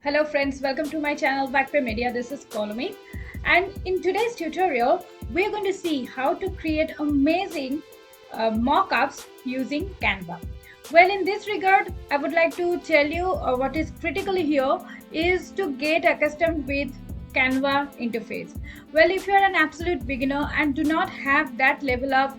Hello friends, welcome to my channel Backpay Media. This is Kolomi, and in today's tutorial we're going to see how to create amazing mock-ups using Canva. Well, in this regard I would like to tell you what is critically here is to get accustomed with Canva interface. Well, if you are an absolute beginner and do not have that level of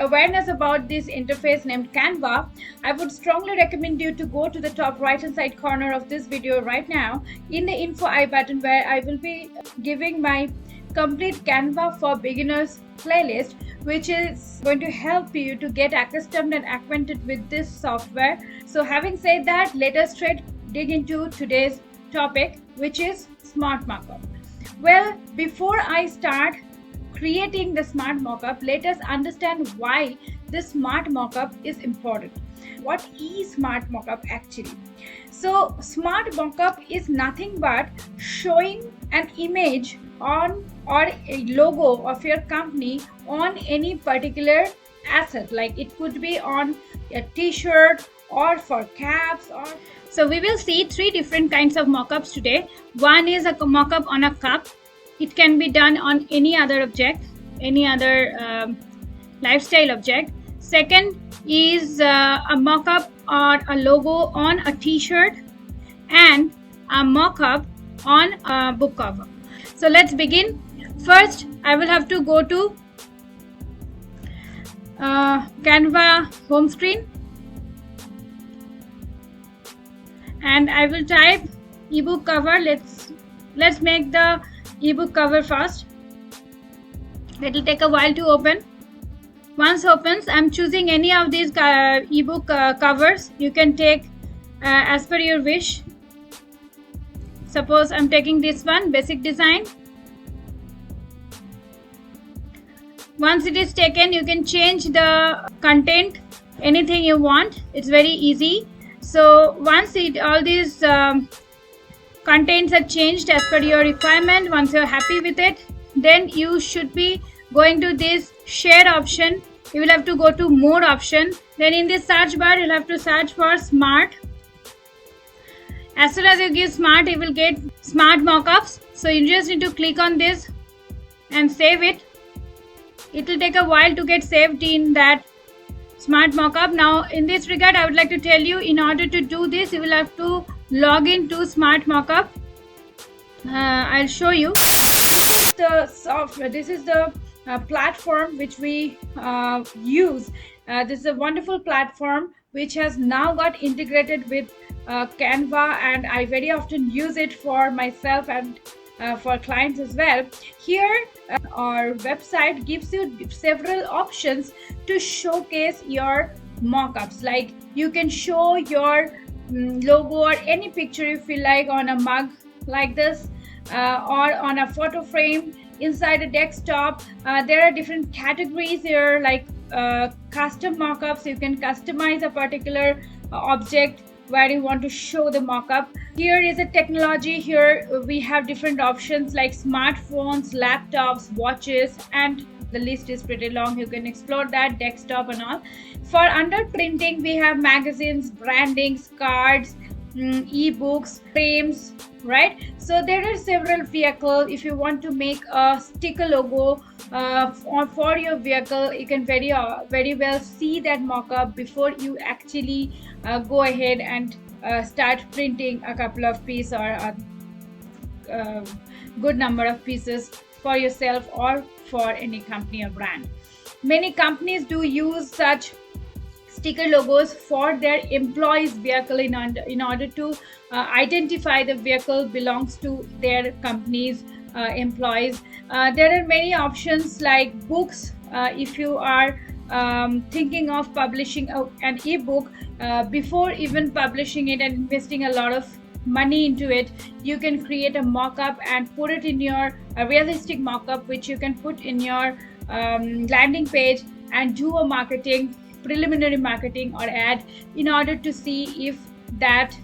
awareness about this interface named Canva, I would strongly recommend you to go to the top right hand side corner of this video right now in the info I button, where I will be giving my complete Canva for beginners playlist, which is going to help you to get accustomed and acquainted with this software. So having said that, let us straight dig into today's topic, which is smart mockup. Well, before I start creating the smart mockup, let us understand why this smart mockup is important. What is smart mockup actually? So smart mockup is nothing but showing an image on or a logo of your company on any particular asset, like it could be on a t-shirt or for caps. Or so we will see three different kinds of mockups today. One is a mockup on a cup. It can be done on any other object, any other lifestyle object. Second is a mockup or a logo on a t-shirt, and a mockup on a book cover. So let's begin. First, I will have to go to Canva home screen, and I will type ebook cover. Let's make the ebook cover first. It will take a while to open. Once opens, I'm choosing any of these ebook covers. You can take as per your wish. Suppose I'm taking this one, basic design. Once it is taken, you can change the content, anything you want. It's very easy. So once all these contents are changed as per your requirement, once you're happy with it, then you should be going to this share option. You will have to go to more option. Then in this search bar, you'll have to search for smart. As soon as you give smart, you will get smart mockups. So you just need to click on this and save it. It will take a while to get saved in that smart mockup. Now in this regard, I would like to tell you, in order to do this, you will have to log into smart mockup. I'll show you. This is the software. This is the platform which we use. This is a wonderful platform which has now got integrated with Canva, and I very often use it for myself and for clients as well. Here our website gives you several options to showcase your mockups. Like you can show your logo or any picture you feel like on a mug like this, or on a photo frame inside a desktop. There are different categories here, like custom mockups. You can customize a particular object where you want to show the mockup. Here is a technology. Here we have different options like smartphones, laptops, watches, and the list is pretty long. You can explore that, desktop and all. For under printing, we have magazines, brandings, cards, e-books, frames, right? So there are several vehicles. If you want to make a sticker logo for your vehicle, you can very well see that mockup before you actually go ahead and start printing a couple of pieces or a good number of pieces for yourself or for any company or brand. Many companies do use such sticker logos for their employees' vehicle in order to identify the vehicle belongs to their company's employees. There are many options like books. If you are thinking of publishing an ebook, before even publishing it and investing a lot of money into it, you can create a mock-up and put it in your realistic mock-up, which you can put in your landing page and do a preliminary marketing or ad in order to see if that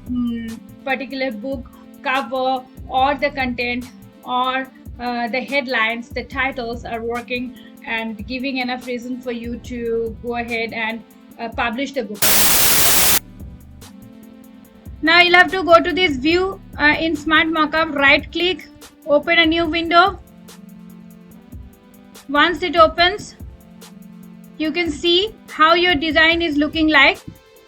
particular book cover or the content or the headlines, the titles are working and giving enough reason for you to go ahead and publish the book. Now you'll have to go to this view in Smart Mockup, right click, open a new window. Once it opens, you can see how your design is looking like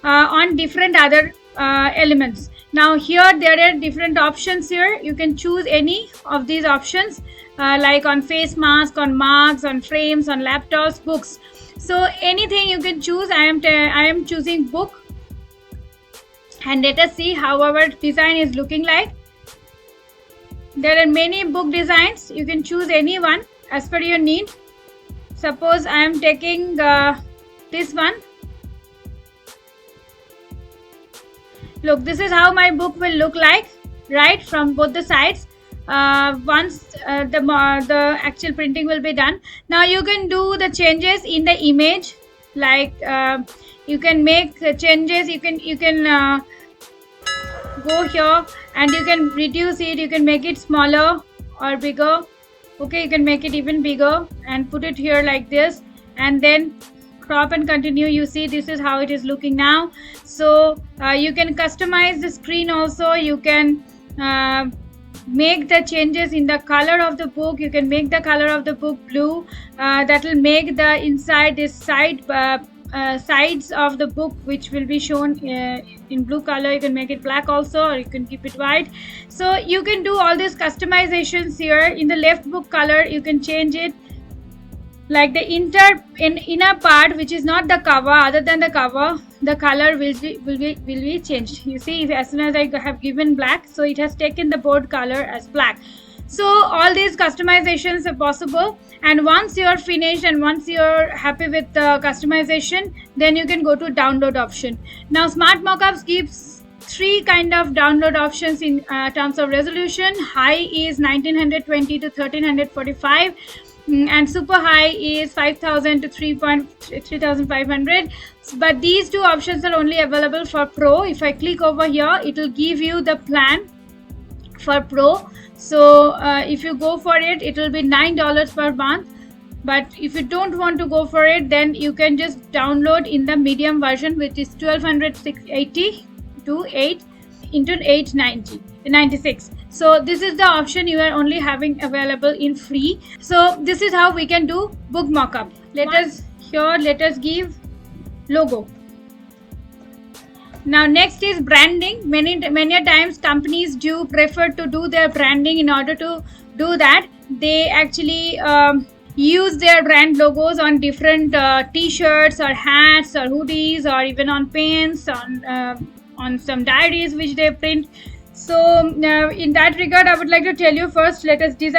on different other elements. Now here there are different options here. You can choose any of these options like on face mask, on marks, on frames, on laptops, books. So anything you can choose. I am choosing book, and let us see how our design is looking like. There are many book designs. You can choose any one as per your need. Suppose I am taking this one. Look, this is how my book will look like, right, from both the sides. Once the actual printing will be done. Now you can do the changes in the image, like you can make changes. You can go here and you can reduce it. You can make it smaller or bigger. Okay, you can make it even bigger and put it here like this, and then crop and continue. You see, this is how it is looking now. So you can customize the screen also. You can make the changes in the color of the book. You can make the color of the book blue. That will make the inside this sides of the book, which will be shown in blue color. You can make it black also, or you can keep it white. So you can do all these customizations here. In the left book color, you can change it, like the inner part, which is not the cover, other than the cover, the color will be changed. You see, as soon as I have given black, so it has taken the board color as black. So all these customizations are possible, and once you are finished and once you are happy with the customization, then you can go to download option. Now Smart Mockups gives three kind of download options in terms of resolution. High is 1920 to 1345, and super high is 5000 to 3500. But these two options are only available for Pro. If I click over here, it will give you the plan for Pro. So if you go for it, it will be $9 per month. But if you don't want to go for it, then you can just download in the medium version, which is 1280 to 8 into 896. So this is the option you are only having available in free. So this is how we can do book mockup. Let us give logo. Now next is branding. Many times companies do prefer to do their branding. In order to do that, they actually use their brand logos on different t-shirts or hats or hoodies, or even on pens, on some diaries which they print. So in that regard, I would like to tell you, first let us choose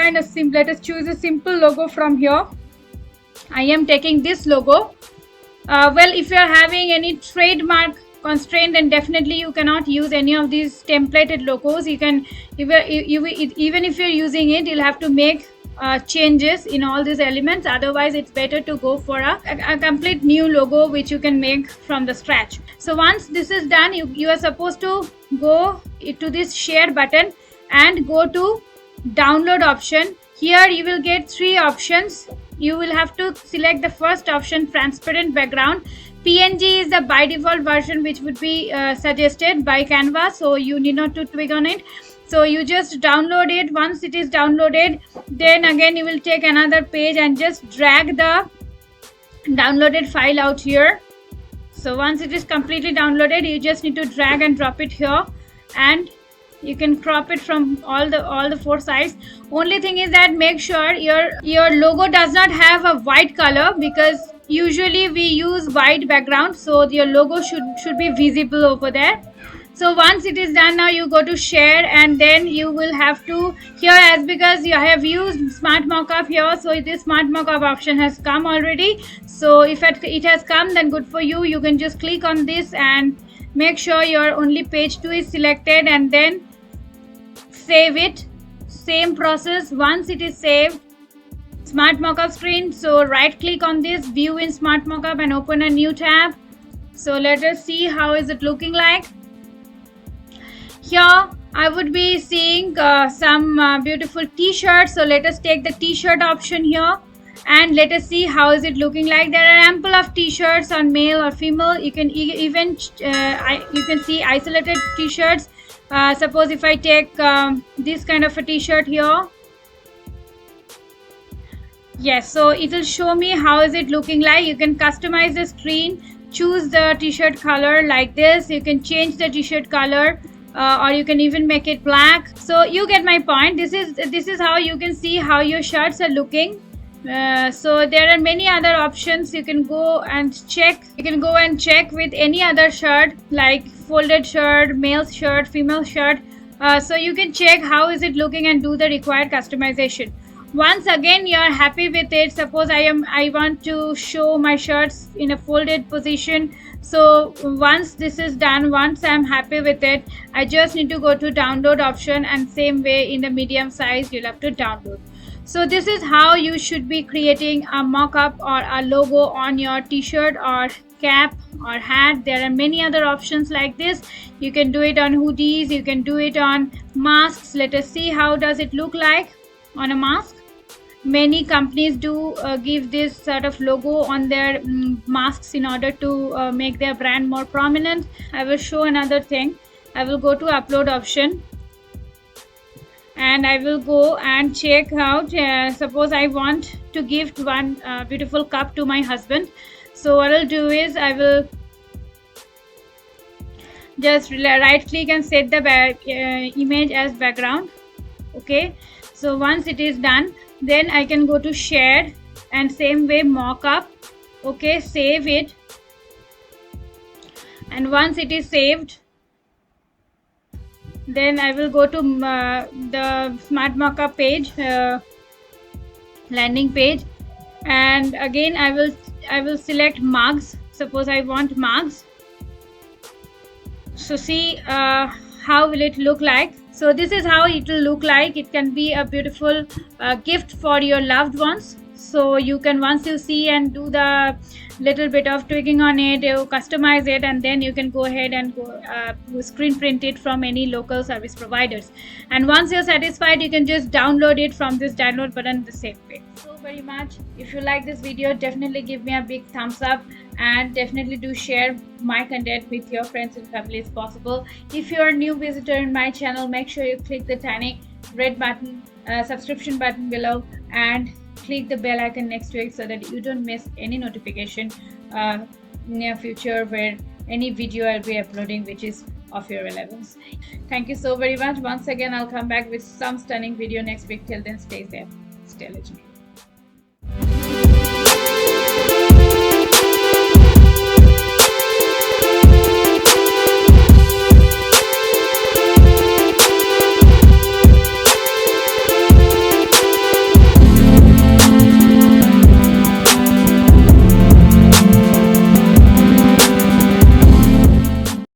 a simple logo from here. I am taking this logo. Well, if you are having any trademark constraint, then definitely you cannot use any of these templated logos. You can, even if you're using it, you'll have to make changes in all these elements. Otherwise, it's better to go for a complete new logo which you can make from the scratch. So once this is done, you are supposed to go to this share button and go to download option. Here you will get three options. You will have to select the first option, transparent background. PNG is the by default version which would be suggested by Canva, so you need not to tweak on it. So you just download it. Once it is downloaded, then again you will take another page and just drag the downloaded file out here. So once it is completely downloaded, you just need to drag and drop it here, and you can crop it from all the four sides. Only thing is that make sure your logo does not have a white color, because usually we use white background, so your logo should be visible over there. So once it is done, now you go to share, and then you will have to here, as because you have used Smart Mockup here, so this Smart Mockup option has come already. So if it has come, then good for you. You can just click on this and make sure your only page 2 is selected, and then save it. Same process. Once it is saved, Smart Mockup screen, so right click on this, view in Smart Mockup, and open a new tab. So let us see how is it looking like. Here I would be seeing some beautiful t-shirts. So let us take the t-shirt option here, and let us see how is it looking like. There are ample of t-shirts on male or female. You can even you can see isolated t-shirts. Suppose if I take this kind of a t-shirt here. Yes, so it will show me how is it looking like. You can customize the screen, choose the t-shirt color like this. You can change the t-shirt color, or you can even make it black. So you get my point. This is how you can see how your shirts are looking. So there are many other options. You can go and check. You can go and check with any other shirt, like folded shirt, male shirt, female shirt. So you can check how is it looking and do the required customization. Once again you are happy with it, suppose I want to show my shirts in a folded position. So once this is done, once I'm happy with it, I just need to go to download option, and same way in the medium size you'll have to download. So this is how you should be creating a mock-up or a logo on your t-shirt or cap or hat. There are many other options like this. You can do it on hoodies, you can do it on masks. Let us see how does it look like on a mask. Many companies do give this sort of logo on their masks in order to make their brand more prominent. I will show another thing. I will go to upload option, and I will go and check out, suppose I want to gift one beautiful cup to my husband. So what I'll do is I will just right click and set the image as background. Okay, so once it is done, then I can go to share, and same way mock-up. Okay, save it, and once it is saved, then I will go to the smart mockup page, landing page, and again I will select mugs. Suppose I want mugs. So see how will it look like. So this is how it will look like. It can be a beautiful gift for your loved ones. So you can, once you see and do the little bit of tweaking on it, you customize it, and then you can go ahead and go screen print it from any local service providers. And once you're satisfied, you can just download it from this download button the same way. So very much. If you like this video, definitely give me a big thumbs up, and definitely do share my content with your friends and family if possible. If you're a new visitor in my channel, make sure you click the tiny red button, subscription button below, and click the bell icon next to it so that you don't miss any notification near future where any video I'll be uploading which is of your relevance. Thank you so very much. Once again, I'll come back with some stunning video next week. Till then, stay safe, stay legendary.